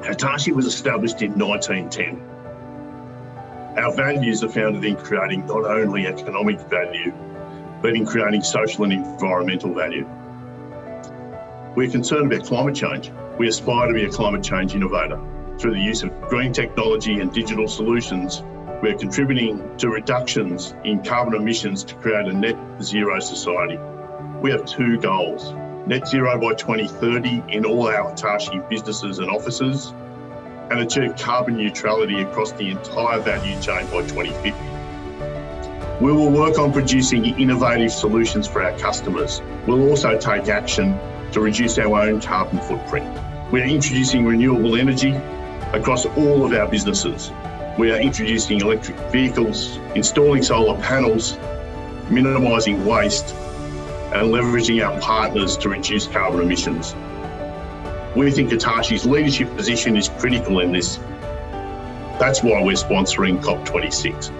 Hitachi was established in 1910. Our values are founded in creating not only economic value, but in creating social and environmental value. We're concerned about climate change. We aspire to be a climate change innovator. Through the use of green technology and digital solutions, we're contributing to reductions in carbon emissions to create a net zero society. We have two goals: net zero by 2030 in all our Hitachi businesses and offices, and achieve carbon neutrality across the entire value chain by 2050. We will work on producing innovative solutions for our customers. We'll also take action to reduce our own carbon footprint. We're introducing renewable energy across all of our businesses. We are introducing electric vehicles, installing solar panels, minimising waste, and leveraging our partners to reduce carbon emissions. We think Hitachi's leadership position is critical in this. That's why we're sponsoring COP26.